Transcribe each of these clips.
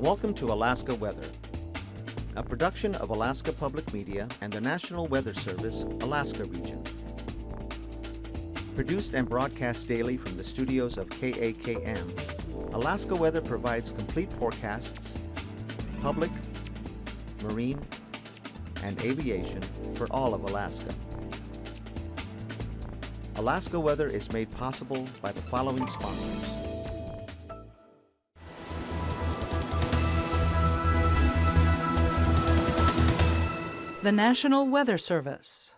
Welcome to Alaska Weather, a production of Alaska Public Media and the National Weather Service, Alaska Region. Produced and broadcast daily from the studios of KAKM, Alaska Weather provides complete forecasts, public, marine, and aviation for all of Alaska. Alaska Weather is made possible by the following sponsors. The National Weather Service.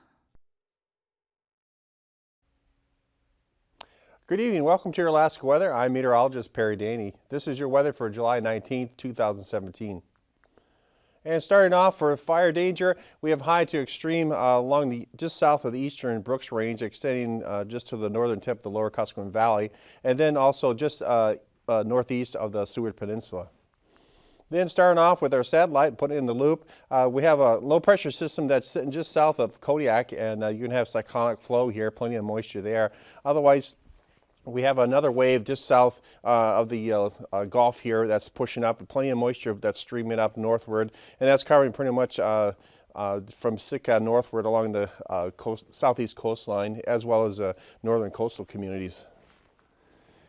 Good evening. Welcome to your Alaska Weather. I'm meteorologist Percy Dehne. This is your weather for July 19th, 2017. And starting off for fire danger, we have high to extreme along just south of the eastern Brooks Range, extending just to the northern tip of the lower Kuskokwim Valley, and then also just northeast of the Seward Peninsula. Then starting off with our satellite, putting it in the loop, we have a low pressure system that's sitting just south of Kodiak, and you can have cyclonic flow here, plenty of moisture there. Otherwise, we have another wave just south of the Gulf here that's pushing up, plenty of moisture that's streaming up northward, and that's covering pretty much from Sitka northward along the southeast coastline, as well as northern coastal communities.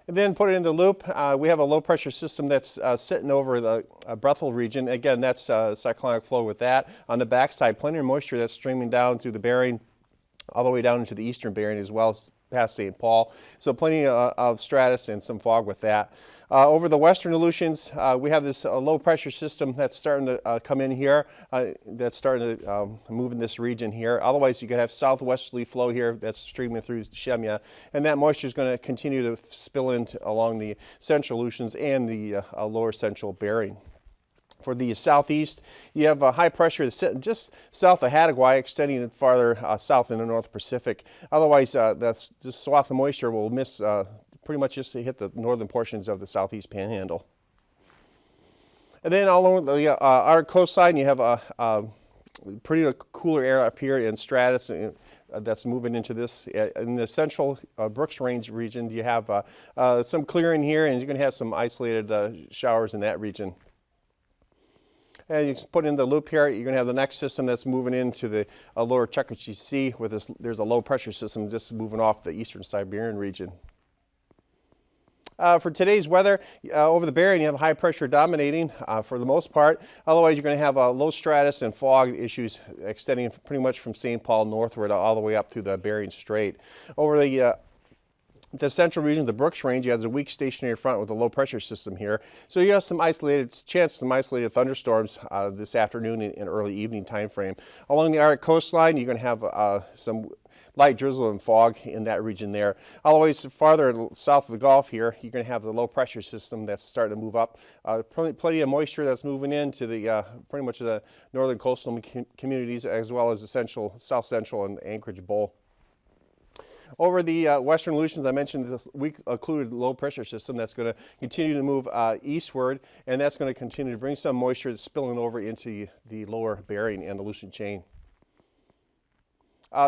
And then put it in the loop, we have a low pressure system that's sitting over the Bethel region. Again, that's cyclonic flow with that. On the backside, plenty of moisture that's streaming down through the Bering, all the way down into the eastern Bering as well as past St. Paul. So plenty of stratus and some fog with that. Over the western Aleutians, we have this low pressure system that's starting to come in here, that's starting to move in this region here. Otherwise, you could have southwesterly flow here that's streaming through Shemya, and that moisture is going to continue to spill into along the central Aleutians and the lower central Bering. For the southeast, you have a high pressure that's sitting just south of Hattagawai, extending it farther south in the North Pacific. Otherwise, this swath of moisture will miss pretty much just to hit the northern portions of the southeast panhandle. And then all along the Arctic coastline, you have a pretty cooler air up here in stratus that's moving into this. In the central Brooks Range region, you have some clearing here, and you're going to have some isolated showers in that region. And you put in the loop here, you're going to have the next system that's moving into the lower Chukchi Sea, where there's a low pressure system just moving off the eastern Siberian region. For today's weather, over the Bering, you have high pressure dominating for the most part. Otherwise, you're going to have low stratus and fog issues extending pretty much from St. Paul northward all the way up through the Bering Strait. Over the central region of the Brooks Range, you have the weak stationary front with a low pressure system here. So you have some some isolated thunderstorms this afternoon and early evening time frame. Along the Arctic coastline, you're going to have some light drizzle and fog in that region there. Otherwise, farther south of the Gulf here, you're going to have the low pressure system that's starting to move up. Plenty of moisture that's moving into the pretty much the northern coastal communities, as well as the south central and Anchorage Bowl. Over the western Aleutians, I mentioned this weak occluded low pressure system that's going to continue to move eastward, and that's going to continue to bring some moisture that's spilling over into the lower Bering and Aleutian chain.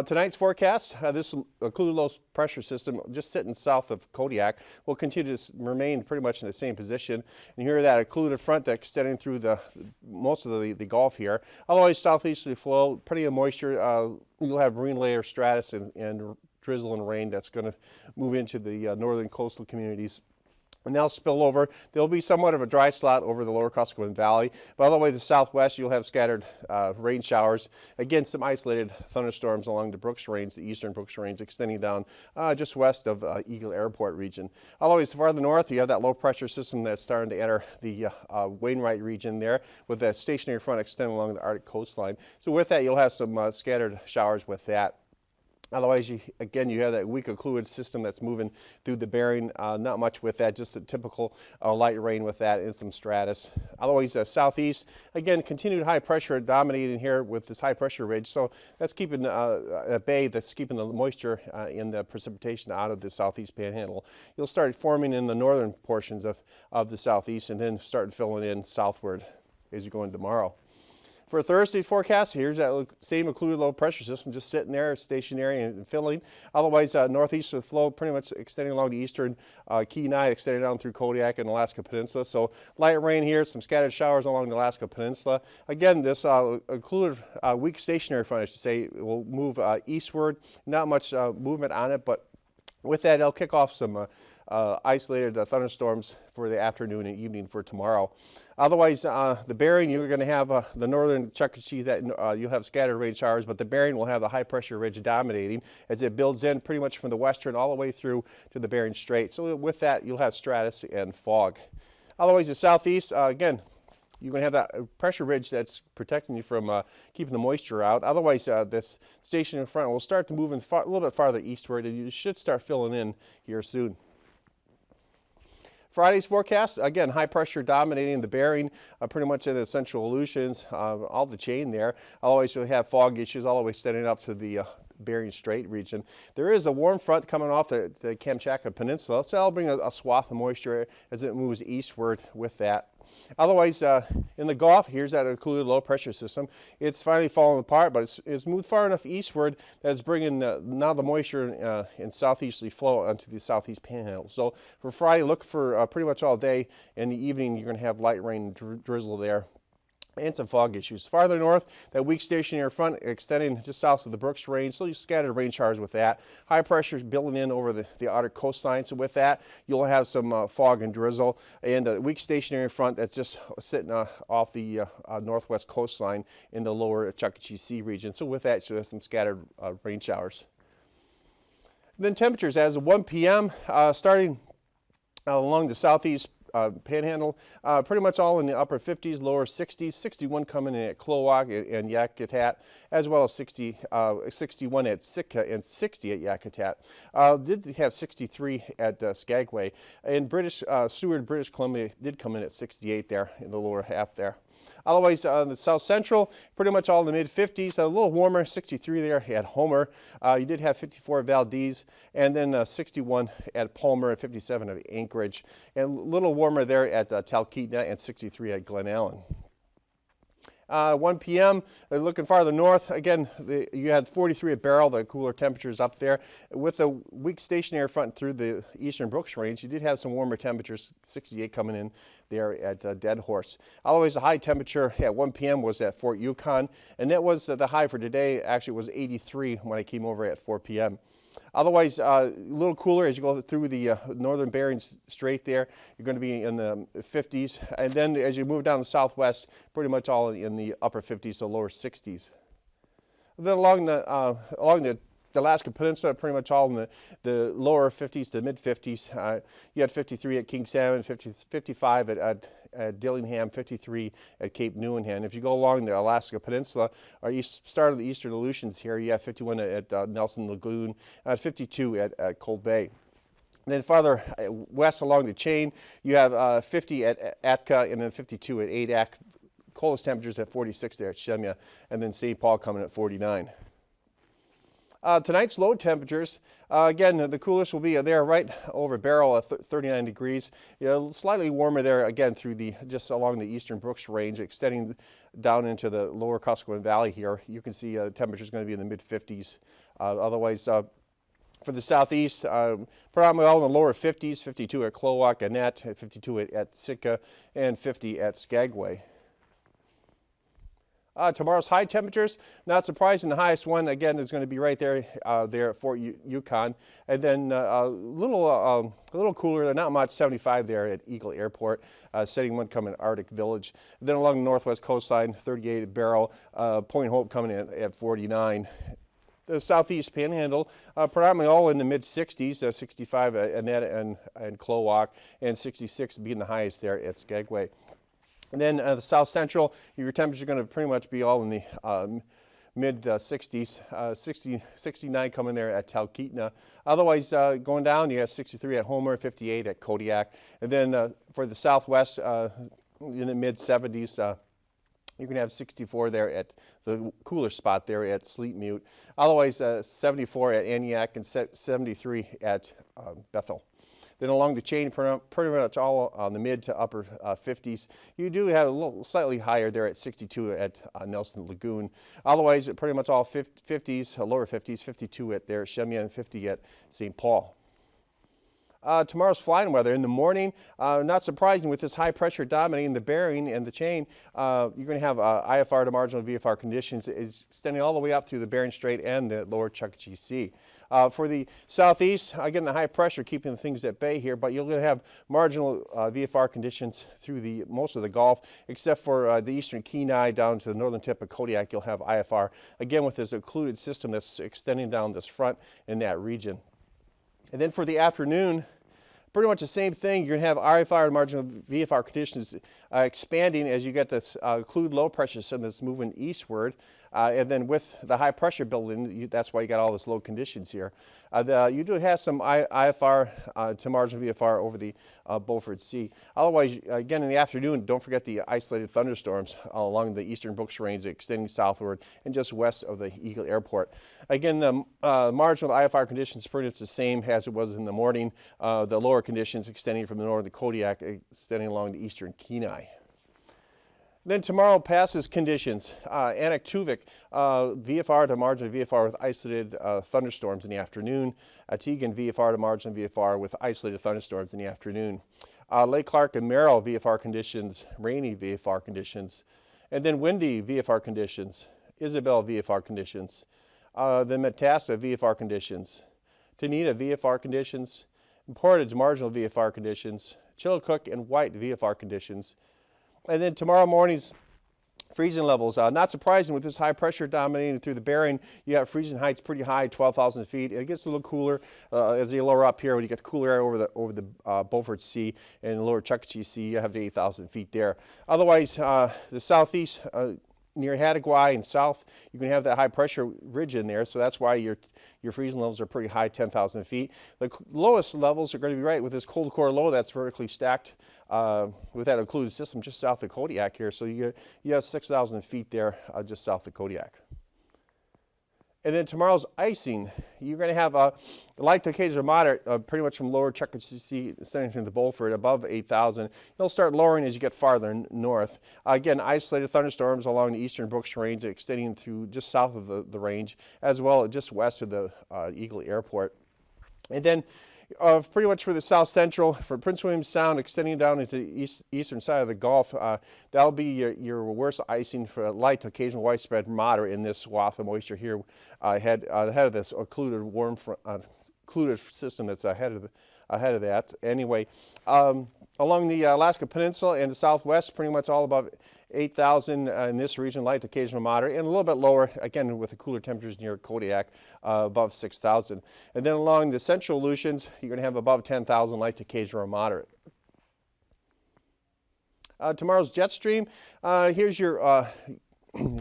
Tonight's forecast, this occluded low pressure system just sitting south of Kodiak will continue to remain pretty much in the same position. And here that occluded front that's extending through most of the Gulf here. Otherwise, southeasterly flow, plenty of moisture. You'll have marine layer stratus and drizzle and rain that's going to move into the northern coastal communities. And they'll spill over. There'll be somewhat of a dry slot over the lower Kuskokwim Valley, but all the way to the southwest, you'll have scattered rain showers. Again, some isolated thunderstorms along the Brooks Range, the eastern Brooks Range, extending down just west of Eagle Airport region. All the way farther north, you have that low pressure system that's starting to enter the Wainwright region there, with that stationary front extending along the Arctic coastline. So with that, you'll have some scattered showers with that. Otherwise, you have that weak occluded system that's moving through the Bering. Not much with that, just a typical light rain with that and some stratus. Otherwise, southeast, again, continued high pressure dominating here with this high pressure ridge. So that's keeping a bay that's keeping the moisture in the precipitation out of the southeast panhandle. You'll start forming in the northern portions of the southeast and then start filling in southward as you go in tomorrow. For Thursday's forecast, here's that same included low pressure system just sitting there, stationary and filling. Otherwise, northeasterly flow pretty much extending along the eastern Kenai, extending down through Kodiak and Alaska Peninsula. So light rain here, some scattered showers along the Alaska Peninsula. Again, this included weak stationary front, I should say, will move eastward. Not much movement on it, but with that, it'll kick off some isolated thunderstorms for the afternoon and evening for tomorrow. Otherwise, the bearing, you're going to have the northern Chukchi that you'll have scattered rain showers, but the bearing will have the high pressure ridge dominating as it builds in pretty much from the western all the way through to the Bering Strait. So with that, you'll have stratus and fog. Otherwise, the southeast, again, you're going to have that pressure ridge that's protecting you from keeping the moisture out. Otherwise, this station in front will start to move in a little bit farther eastward, and you should start filling in here soon. Friday's forecast, again, high pressure dominating the bearing, pretty much in the central Aleutians, all the chain there. Otherwise, you'll have fog issues all the way extending up to the Bering Strait region. There is a warm front coming off the Kamchatka Peninsula, so that'll bring a swath of moisture as it moves eastward with that. Otherwise, in the Gulf, here's that included low pressure system. It's finally falling apart, but it's moved far enough eastward that it's bringing now the moisture in southeasterly flow onto the southeast panhandle. So for Friday, look for pretty much all day. In the evening, you're going to have light rain and drizzle there, and some fog issues. Farther north, that weak stationary front extending just south of the Brooks Range, so you scattered rain showers with that. High pressure is building in over the outer coastline, so with that, you'll have some fog and drizzle. And a weak stationary front that's just sitting off the northwest coastline in the lower Chukchi Sea region. So with that, you have some scattered rain showers. Then temperatures as of 1 p.m. Starting along the southeast panhandle, pretty much all in the upper 50s, lower 60s, 61 coming in at Kloak and Yakutat, as well as 61 at Sitka and 60 at Yakutat. Did have 63 at Skagway, and Seward, British Columbia did come in at 68 there in the lower half there. Otherwise, the south central, pretty much all in the mid-50s, a little warmer, 63 there at Homer. You did have 54 at Valdez, and then 61 at Palmer and 57 at Anchorage, and a little warmer there at Talkeetna and 63 at Glen Ellen. 1 p.m., looking farther north, again, you had 43 at Barrel, the cooler temperatures up there. With the weak stationary front through the eastern Brooks Range, you did have some warmer temperatures, 68 coming in there at Dead Horse. Otherwise, the high temperature at 1 p.m. was at Fort Yukon, and that was the high for today. Actually, was 83 when I came over at 4 p.m. Otherwise, a little cooler as you go through the northern Bering Strait there. You're going to be in the 50s. And then as you move down the southwest, pretty much all in the upper 50s, so lower 60s. And then along the Alaska Peninsula, pretty much all in the lower 50s to mid 50s. You had 53 at King Salmon, 55 at Dillingham, 53 at Cape Newenhan. If you go along the Alaska Peninsula, or you start of the eastern Aleutians here, you have 51 at Nelson Lagoon, 52 at Cold Bay. And then farther west along the chain, you have 50 at Atka and then 52 at Adak. Coldest temperatures at 46 there at Shemya, and then St. Paul coming at 49. Tonight's low temperatures, again, the coolest will be there right over Barrel at 39 degrees. Slightly warmer there, again, through just along the eastern Brooks Range, extending down into the lower Kuskokwim Valley here. You can see temperature is going to be in the mid-50s. Otherwise, for the southeast, predominantly all in the lower 50s, 52 at Kloak, Annette, 52 at Sitka, and 50 at Skagway. Tomorrow's high temperatures, not surprising, the highest one again is going to be right there at Fort Yukon, and then a little cooler, not much, 75 there at Eagle Airport, setting one coming at Arctic Village. And then along the northwest coastline, 38 at Barrel, Point Hope coming in at 49. The southeast panhandle, predominantly all in the mid-60s, 65 at Annette and Kloak, and 66 being the highest there at Skagway. And then the south central, your temperatures are going to pretty much be all in the mid-60s, 69 coming there at Talkeetna. Otherwise, going down, you have 63 at Homer, 58 at Kodiak. And then for the southwest, in the mid-70s, you can have 64 there at the cooler spot there at Sleepmute. Otherwise, 74 at Aniak and 73 at Bethel. Then along the chain, pretty much all on the mid to upper 50s. You do have a little slightly higher there at 62 at Nelson Lagoon. Otherwise, pretty much all 50s, lower 50s, 52 at there, Shemya, and 50 at St. Paul. Tomorrow's flying weather in the morning, not surprising with this high pressure dominating the bearing and the chain, you're going to have IFR to marginal VFR conditions extending all the way up through the Bering Strait and the lower Chukchi Sea. For the southeast, again, the high pressure keeping things at bay here, but you're going to have marginal VFR conditions through most of the Gulf, except for the eastern Kenai down to the northern tip of Kodiak. You'll have IFR, again, with this occluded system that's extending down this front in that region. And then for the afternoon, pretty much the same thing. You're going to have IFR and marginal VFR conditions expanding as you get this occluded low pressure system that's moving eastward. And then with the high pressure building, that's why you got all this low conditions here. You do have some IFR to marginal VFR over the Beaufort Sea. Otherwise, again, in the afternoon, don't forget the isolated thunderstorms along the eastern Brooks Range extending southward and just west of the Eagle Airport. Again, the marginal IFR conditions pretty much the same as it was in the morning. The lower conditions extending from the northern Kodiak, extending along the eastern Kenai. Then tomorrow passes conditions. AKwx, VFR to marginal VFR with isolated thunderstorms in the afternoon. Tegan, VFR to marginal VFR with isolated thunderstorms in the afternoon. Lake Clark and Merrill, VFR conditions, rainy VFR conditions. And then windy VFR conditions. Isabel, VFR conditions. Then Metasta, VFR conditions. Dehne, VFR conditions. Portage, marginal VFR conditions. Chillicook and White, VFR conditions. And then tomorrow morning's freezing levels, not surprising with this high pressure dominating through the Bering. You have freezing heights pretty high, 12,000 feet. It gets a little cooler as you lower up here. When you get cooler air over the Beaufort Sea and the lower Chukchi Sea, you have to 8,000 feet there. Otherwise, the southeast near Hattagawai and south, you can have that high pressure ridge in there, so that's why your freezing levels are pretty high, 10,000 feet. The lowest levels are going to be right with this cold core low that's vertically stacked with that occluded system just south of Kodiak here. So you have 6,000 feet there just south of Kodiak. And then tomorrow's icing, you're going to have light to occasional moderate, pretty much from lower Chukchi Sea, extending to the Beaufort, above 8,000. It'll start lowering as you get farther north. Again, isolated thunderstorms along the eastern Brooks Range, extending through just south of the range, as well as just west of the Eagle Airport. And then pretty much for the south central, for Prince William Sound, extending down into the eastern side of the Gulf, that'll be your worst icing for light to occasional widespread moderate in this swath of moisture here ahead of this occluded occluded system that's ahead of that. Anyway, along the Alaska Peninsula and the southwest, pretty much all above 8,000 in this region, light to occasional moderate, and a little bit lower, again, with the cooler temperatures near Kodiak, above 6,000. And then along the central Aleutians, you're going to have above 10,000, light to occasional moderate. Tomorrow's jet stream, here's your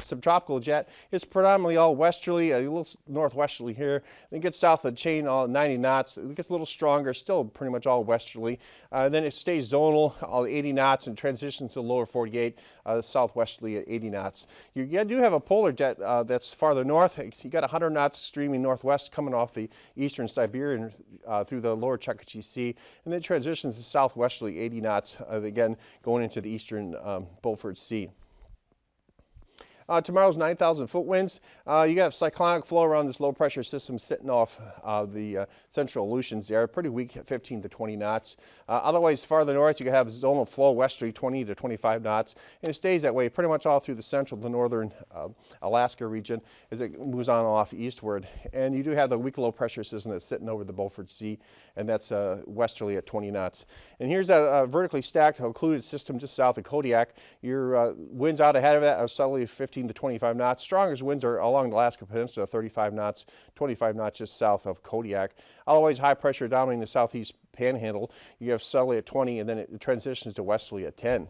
subtropical jet. It's predominantly all westerly, a little northwesterly here. Then it gets south of the chain, all 90 knots. It gets a little stronger, still pretty much all westerly. Then it stays zonal, all 80 knots, and transitions to lower 48, southwesterly at 80 knots. You do have a polar jet that's farther north. You got 100 knots streaming northwest coming off the eastern Siberian through the lower Chukchi Sea, and then transitions to southwesterly 80 knots, again going into the eastern Beaufort Sea. Tomorrow's 9,000 foot winds. You got a cyclonic flow around this low pressure system sitting off the central Aleutians there, pretty weak at 15 to 20 knots. Otherwise, farther north, you can have zonal flow westerly 20 to 25 knots, and it stays that way pretty much all through the central to northern Alaska region as it moves on off eastward. And you do have the weak low pressure system that's sitting over the Beaufort Sea, and that's westerly at 20 knots. And here's that vertically stacked occluded system just south of Kodiak. Your winds out ahead of that are subtly 15 to 25 knots. Strongest winds are along the Alaska Peninsula, 35 knots, 25 knots just south of Kodiak. Otherwise, high pressure dominating the southeast panhandle. You have southerly at 20, and then it transitions to westerly at 10.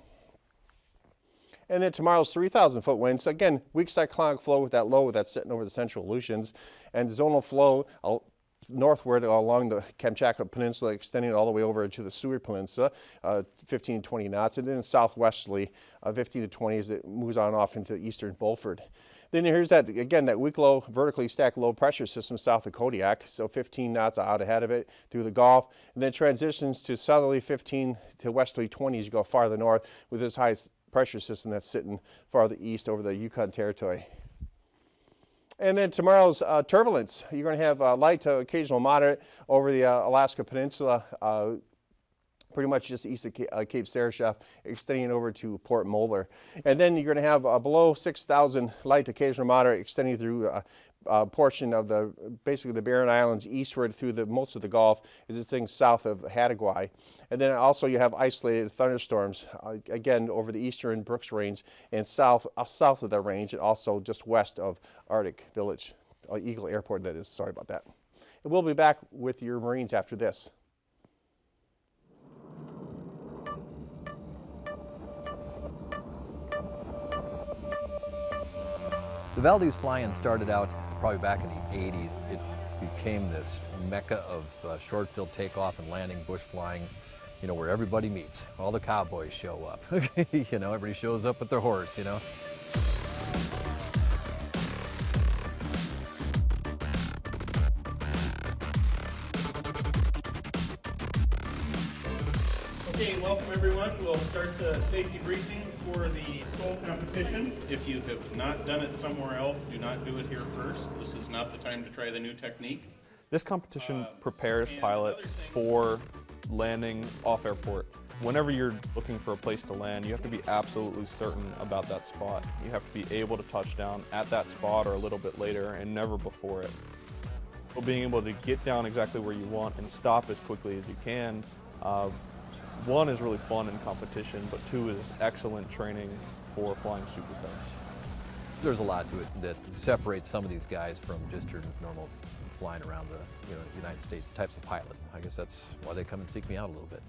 And then tomorrow's 3,000 foot winds. Again, weak cyclonic flow with that low that's sitting over the central Aleutians, and zonal flow northward along the Kamchatka Peninsula, extending all the way over to the Seward Peninsula, 15 to 20 knots, and then southwesterly, 15 to 20 as it moves on off into eastern Beaufort. Then here's that, again, that weak low, vertically stacked low pressure system south of Kodiak, so 15 knots out ahead of it through the Gulf, and then transitions to southerly 15 to westerly 20 as you go farther north with this high pressure system that's sitting farther east over the Yukon Territory. And then tomorrow's turbulence. You're going to have light to occasional moderate over the Alaska Peninsula, pretty much just east of Cape Sarashef, extending over to Port Moller. And then you're going to have below 6,000 light to occasional moderate extending through a portion of basically the Barren Islands eastward through most of the Gulf as it's things south of Hattagwai. And then also you have isolated thunderstorms, again, over the eastern Brooks Range and south of that range, and also just west of Arctic Village, Eagle Airport, that is. Sorry about that. And we'll be back with your Marines after this. The Valdez fly-in started out probably back in the 80s. It became this mecca of short-field takeoff and landing, bush flying, you know, where everybody meets. All the cowboys show up. You know, everybody shows up with their horse, you know. Okay, welcome everyone. We'll start the safety briefing for the SOL competition. If you have not done it somewhere else, do not do it here first. This is not the time to try the new technique. This competition prepares pilots for landing off airport. Whenever you're looking for a place to land, you have to be absolutely certain about that spot. You have to be able to touch down at that spot or a little bit later and never before it. So being able to get down exactly where you want and stop as quickly as you can, one is really fun in competition, but two is excellent training for flying supercars. There's a lot to it that separates some of these guys from just your normal flying around the United States types of pilot. I guess that's why they come and seek me out a little bit.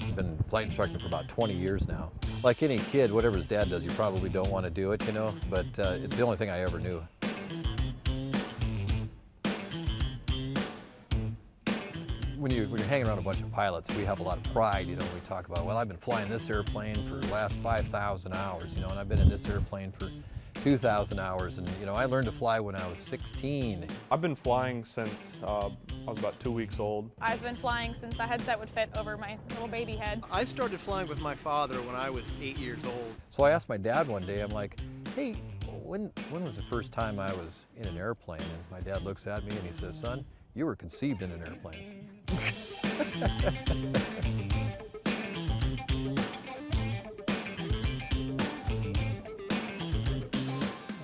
I've been flight instructing for about 20 years now. Like any kid, whatever his dad does, you probably don't want to do it, you know, but it's the only thing I ever knew. When you're hanging around a bunch of pilots, we have a lot of pride, you know, when we talk about, well, I've been flying this airplane for the last 5,000 hours, you know, and I've been in this airplane for 2,000 hours, and, you know, I learned to fly when I was 16. I've been flying since I was about 2 weeks old. I've been flying since the headset would fit over my little baby head. I started flying with my father when I was 8 years old. So I asked my dad one day, I'm like, hey, when was the first time I was in an airplane? And my dad looks at me and he says, son, you were conceived in an airplane.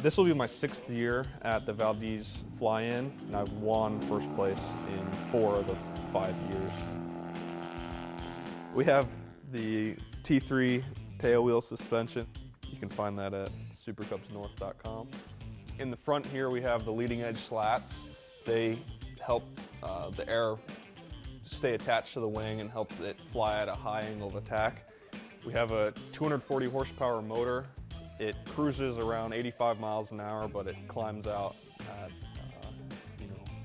This will be my 6th year at the Valdez fly-in, and I've won first place in 4 of the 5 years. We have the T3 tail wheel suspension. You can find that at supercubsnorth.com. In the front here we have the leading edge slats. They help the air stay attached to the wing and help it fly at a high angle of attack. We have a 240 horsepower motor. It cruises around 85 miles an hour, but it climbs out at,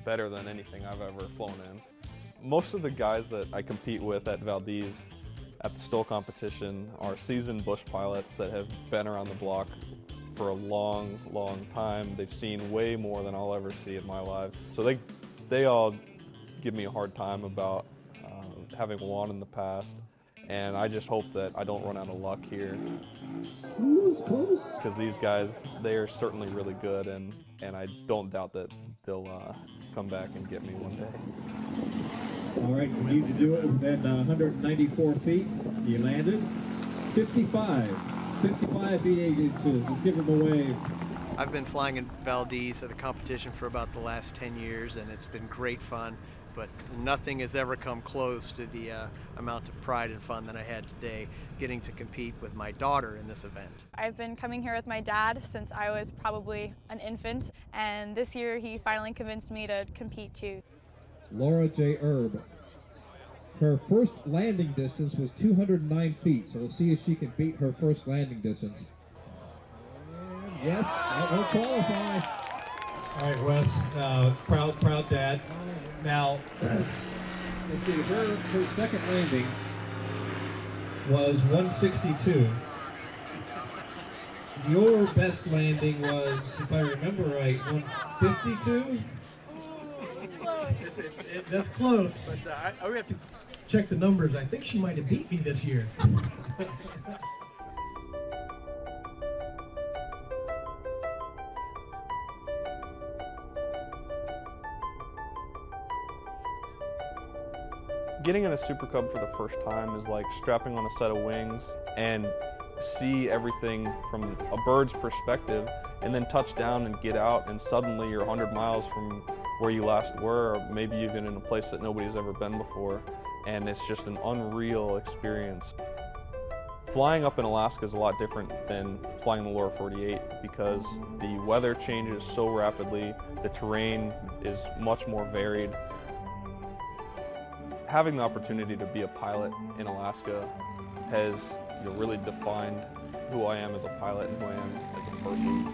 better than anything I've ever flown in. Most of the guys that I compete with at Valdez at the STOL competition are seasoned bush pilots that have been around the block for a long, long time. They've seen way more than I'll ever see in my life. So they all give me a hard time about having won in the past. And I just hope that I don't run out of luck here. Because these guys, they are certainly really good, and I don't doubt that they'll come back and get me one day. All right, you need to do it at 194 feet. You landed. 55 feet 8 inches. Let's give them a wave. I've been flying in Valdez at the competition for about the last 10 years, and it's been great fun, but nothing has ever come close to the amount of pride and fun that I had today getting to compete with my daughter in this event. I've been coming here with my dad since I was probably an infant, and this year he finally convinced me to compete too. Laura J. Erb. Her first landing distance was 209 feet, so we'll see if she can beat her first landing distance. And yes, that will qualify. All right, Wes, proud dad. Now, let's see, her second landing was 162. Your best landing was, if I remember right, 152? That's close, but I have to check the numbers. I think she might have beat me this year. Getting in a Super Cub for the first time is like strapping on a set of wings and see everything from a bird's perspective, and then touch down and get out, and suddenly you're 100 miles from where you last were, or maybe even in a place that nobody's ever been before, and it's just an unreal experience. Flying up in Alaska is a lot different than flying the lower 48 because the weather changes so rapidly, the terrain is much more varied. Having the opportunity to be a pilot in Alaska has really defined who I am as a pilot and who I am as a person.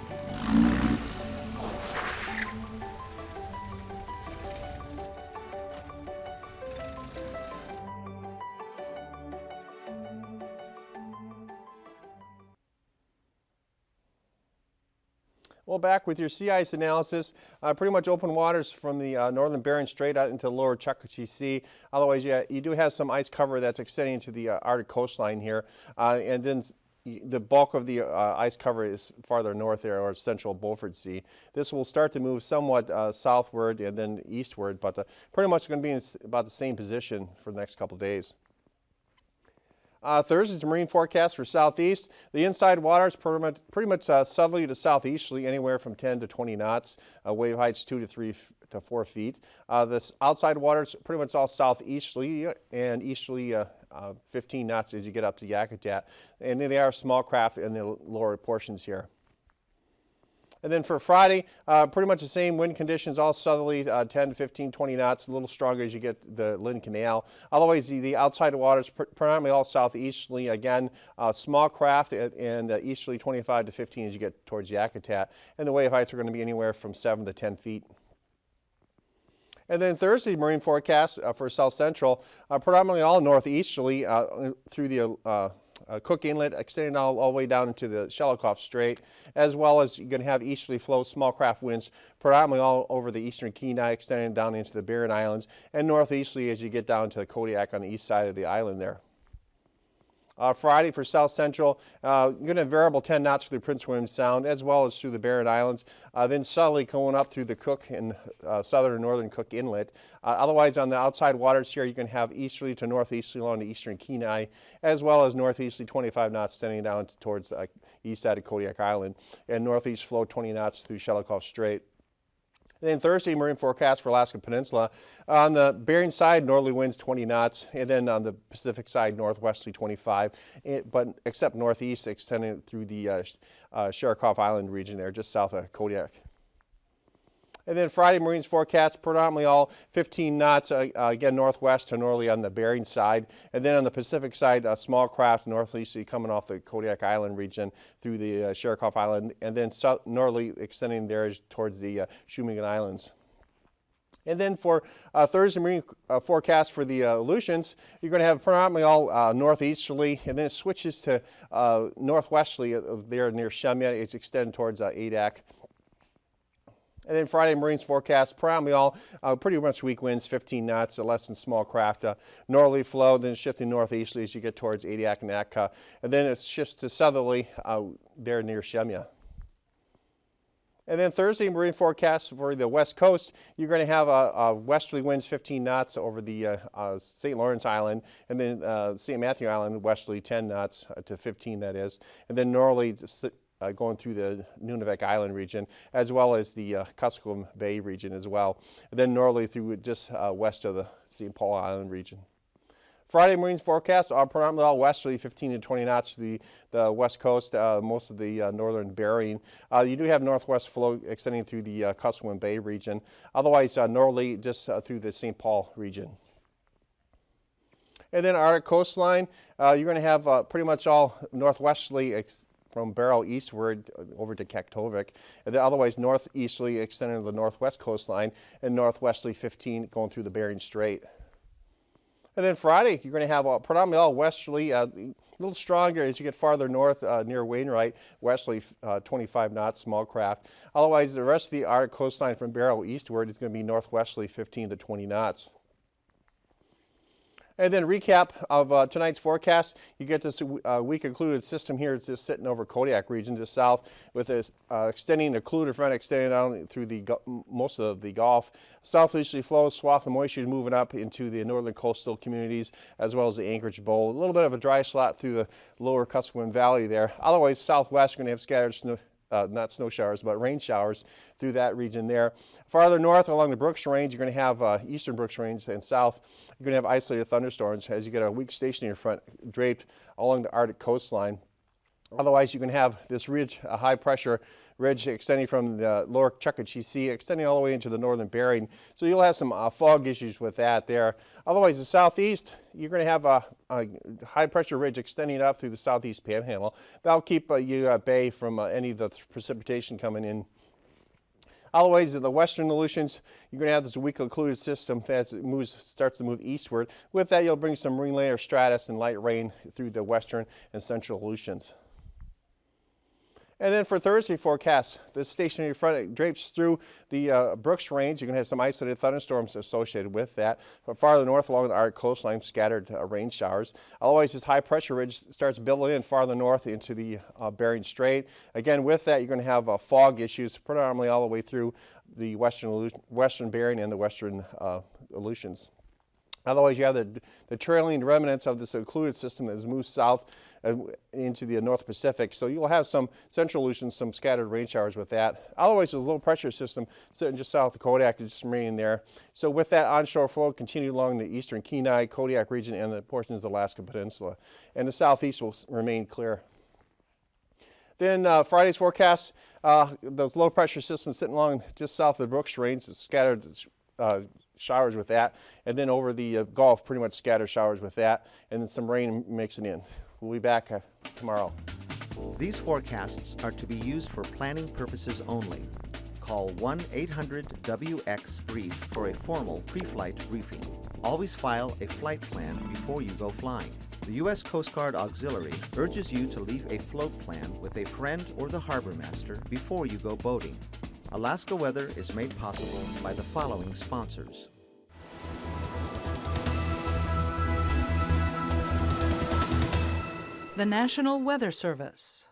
Well, back with your sea ice analysis, pretty much open waters from the northern Bering Strait out into the lower Chukchi Sea. Otherwise, you do have some ice cover that's extending to the Arctic coastline here. And then the bulk of the ice cover is farther north there, or central Beaufort Sea. This will start to move somewhat southward and then eastward, but pretty much going to be in about the same position for the next couple of days. Thursday's marine forecast for southeast. The inside waters pretty much southerly to southeasterly, anywhere from 10 to 20 knots. Wave heights 2 to 3 to 4 feet. This outside waters pretty much all southeasterly and easterly 15 knots as you get up to Yakutat. And then they are small craft in the lower portions here. And then for Friday, pretty much the same wind conditions, all southerly, 10 to 15, 20 knots, a little stronger as you get the Lynn Canal. Otherwise, the outside waters, predominantly all southeasterly, again, small craft and easterly 25 to 15 as you get towards Yakutat. And the wave heights are going to be anywhere from 7 to 10 feet. And then Thursday marine forecast for South Central, predominantly all northeasterly through the Cook Inlet, extending all the way down into the Shelikof Strait, as well as you're going to have easterly flow small craft winds predominantly all over the eastern Kenai, extending down into the Barren Islands, and northeasterly as you get down to Kodiak on the east side of the island there. Friday for South Central, going to have variable 10 knots through Prince William Sound, as well as through the Barren Islands, then southerly going up through the Cook and southern and northern Cook Inlet. Otherwise, on the outside waters here, you can have easterly to northeasterly along the eastern Kenai, as well as northeasterly 25 knots extending down towards the east side of Kodiak Island, and northeast flow 20 knots through Shelikof Strait. And then Thursday, marine forecast for Alaska Peninsula. On the Bering side, northerly winds 20 knots, and then on the Pacific side, northwesterly 25, but except northeast, extending through the Shelikof Island region there, just south of Kodiak. And then Friday, Marines forecast, predominantly all 15 knots, again, northwest to northerly on the Bering side. And then on the Pacific side, small craft northeasterly coming off the Kodiak Island region through the Shelikof Island, and then northerly extending there towards the Shumigan Islands. And then for Thursday marine forecast for the Aleutians, you're going to have predominantly all northeasterly, and then it switches to northwesterly there near Shemya. It's extended towards Adak. And then Friday, Marines forecast, predominantly all pretty much weak winds, 15 knots, less than small craft, northerly flow, then shifting northeasterly as you get towards Adak and Atka. And then it shifts to southerly there near Shemya. And then Thursday, marine forecast for the west coast, you're going to have westerly winds 15 knots over the St. Lawrence Island, and then St. Matthew Island, westerly 10 knots to 15, that is. And then northerly going through the Nunavik Island region, as well as the Kuskokwim Bay region as well. And then northerly through just west of the St. Paul Island region. Friday Marines forecast are predominantly all westerly, 15 to 20 knots to the west coast, most of the northern Bering. You do have northwest flow extending through the Kuskokwim Bay region. Otherwise, northerly just through the St. Paul region. And then Arctic coastline, you're going to have pretty much all northwesterly from Barrow eastward over to Kaktovik, and then otherwise northeasterly extending to the northwest coastline, and northwesterly 15 going through the Bering Strait. And then Friday, you're going to have predominantly all westerly, a little stronger as you get farther north near Wainwright, westerly 25 knots, small craft. Otherwise, the rest of the Arctic coastline from Barrow eastward is going to be northwesterly 15 to 20 knots. And then recap of tonight's forecast. You get this weak occluded system here. It's just sitting over Kodiak region just south with this extending occluded front extending down through the most of the Gulf. Southeasterly flows, swath of moisture moving up into the northern coastal communities as well as the Anchorage Bowl. A little bit of a dry slot through the lower Kuskokwim Valley there. Otherwise, southwest, you're going to have scattered snow. Not snow showers, but rain showers through that region there. Farther north along the Brooks Range, you're going to have eastern Brooks Range, and south, you're going to have isolated thunderstorms as you get a weak stationary front draped along the Arctic coastline. Otherwise, you can have this ridge, a high pressure ridge extending from the lower Chukchi Sea, extending all the way into the northern Bering. So you'll have some fog issues with that there. Otherwise, the southeast, you're going to have a high pressure ridge extending up through the southeast panhandle. That'll keep you at bay from any of the precipitation coming in. Otherwise, in the western Aleutians, you're going to have this weak occluded system that starts to move eastward. With that, you'll bring some marine layer stratus and light rain through the western and central Aleutians. And then for Thursday forecast, the stationary front drapes through the Brooks Range. You're going to have some isolated thunderstorms associated with that. But farther north along the Arctic coastline, scattered rain showers. Otherwise, this high pressure ridge starts building in farther north into the Bering Strait. Again, with that, you're going to have fog issues predominantly all the way through the western Bering and the western Aleutians. Otherwise, you have the trailing remnants of this occluded system that has moved south into the North Pacific. So you'll have some central Aleutians, some scattered rain showers with that. Otherwise, there's a low pressure system sitting just south of Kodiak, just remaining there. So with that onshore flow, continue along the eastern Kenai, Kodiak region, and the portions of the Alaska Peninsula. And the southeast will remain clear. Then Friday's forecast, those low pressure systems sitting along just south of the Brooks Range, scattered showers with that, and then over the Gulf, pretty much scattered showers with that, and then some rain mixing in. We'll be back tomorrow. These forecasts are to be used for planning purposes only. Call 1-800-WX-BRIEF for a formal pre-flight briefing. Always file a flight plan before you go flying. The U.S. Coast Guard Auxiliary urges you to leave a float plan with a friend or the harbor master before you go boating. Alaska Weather is made possible by the following sponsors. The National Weather Service.